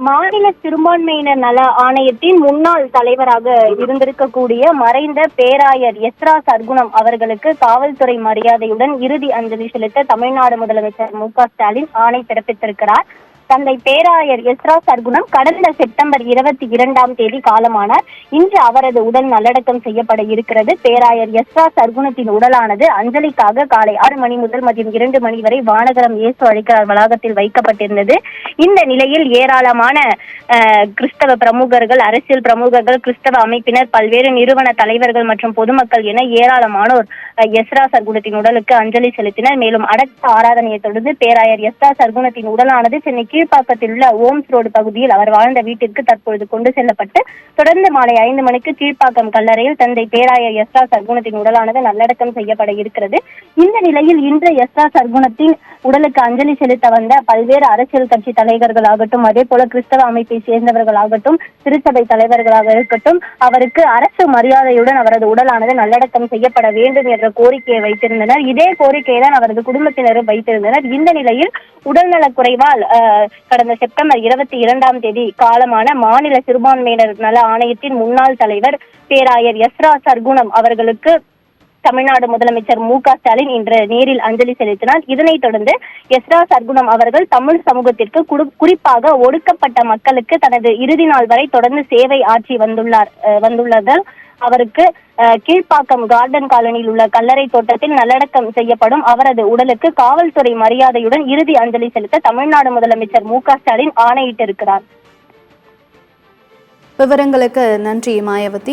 மாநில சிறுபான்மையினர் நல ஆணையத்தின் முன்னாள் தலைவராக இருந்திருக்கக்கூடிய மறைந்த பேராயர் எஸ்ரா சர்க்குணம் அவர்களுக்கு காவல்துறை மரியாதையுடன் இறுதி அஞ்சலி செலுத்த தமிழ்நாடு முதலமைச்சர் மு.க.ஸ்டாலின் ஆணை பிறப்பித்திருக்கிறார். தந்தை பேராயர் எஸ்ரா சர்க்குணம் கடந்த செப்டம்பர் 22ஆம் தேதி காலமானார். இன்று அவரது உடல் நல்லடக்கம் செய்யப்பட இருக்கிறது. பேராயர் எஸ்ரா சர்க்குணத்தின் உடலானது அஞ்சலிக்காக காலை 6 மணி முதல் மதியம் 2 மணி வரை வானகரம் இயேசு அழைக்கிறார் வளாகத்தில் வைக்கப்பட்டிருந்தது. இந்த நிலையில் ஏராளமான கிறிஸ்தவ பிரமுகர்கள், அரசியல் பிரமுகர்கள், கிறிஸ்தவ அமைப்பினர், பல்வேறு நிறுவன தலைவர்கள் மற்றும் பொதுமக்கள் என ஏராளமானோர் எஸ்ரா சர்க்குணத்தின் உடலுக்கு அஞ்சலி செலுத்தினர். மேலும் அடக்க ஆராதனையை தொடர்ந்து பேராயர் எஸ்ரா சர்க்குணத்தின் உடலானது சென்னை கீழ்ப்பாக்கத்தில் உள்ள ஓம்ஸ் ரோடு பகுதியில் அவர் வாழ்ந்த வீட்டிற்கு தற்பொழுது கொண்டு செல்லப்பட்டு தொடர்ந்து மாலை 5 மணிக்கு கீழ்ப்பாக்கம் கல்லறையில் தந்தை பேராயர் எஸ்ரா சர்க்குணத்தின் உடலானது நல்லடக்கம் செய்யப்பட இருக்கிறது. இந்த நிலையில் இன்று எஸ்ரா சர்க்குணத்தின் உடலுக்கு அஞ்சலி செலுத்த வந்த பல்வேறு அரசியல் கட்சி தலைவர்களாகட்டும், அதே போல கிறிஸ்தவ அமைப்பை சேர்ந்தவர்களாகட்டும், திருச்சபை தலைவர்களாக இருக்கட்டும், அவருக்கு அரசு மரியாதையுடன் அவரது உடலானது நல்லடக்கம் செய்யப்பட வேண்டும் என்ற கோரிக்கையை வைத்திருந்தனர். இதே கோரிக்கையை தான் அவரது குடும்பத்தினரும் வைத்திருந்தனர். இந்த நிலையில் உடல்நலக் குறைவால் கடந்த செப்டம்பர் 22ஆம் தேதி காலமான மாநில சிறுபான்மையினர் நல ஆணையத்தின் முன்னாள் தலைவர் பேராயர் எஸ்ரா சர்க்குணம் அவர்களுக்கு தமிழ்நாடு முதலமைச்சர் மு.க.ஸ்டாலின் இன்று நேரில் அஞ்சலி செலுத்தினார். இதனைத் தொடர்ந்து எஸ்ரா சர்க்குணம் அவர்கள் தமிழ் சமூகத்திற்கு குறிப்பாக ஒடுக்கப்பட்ட மக்களுக்கு தனது இறுதி நாள் வரை தொடர்ந்து சேவை ஆற்றி வந்துள்ளதால் அவருக்கு கீழ்ப்பாக்கம் கார்டன் காலனியில் உள்ள கல்லறை தோட்டத்தில் நல்லடக்கம் செய்யப்படும் அவரது உடலுக்கு காவல்துறை மரியாதையுடன் இறுதி அஞ்சலி செலுத்த தமிழ்நாடு முதலமைச்சர் மு.க.ஸ்டாலின் ஆணையிட்டிருக்கிறார். விவரங்களுக்கு நன்றி மாயாவதி.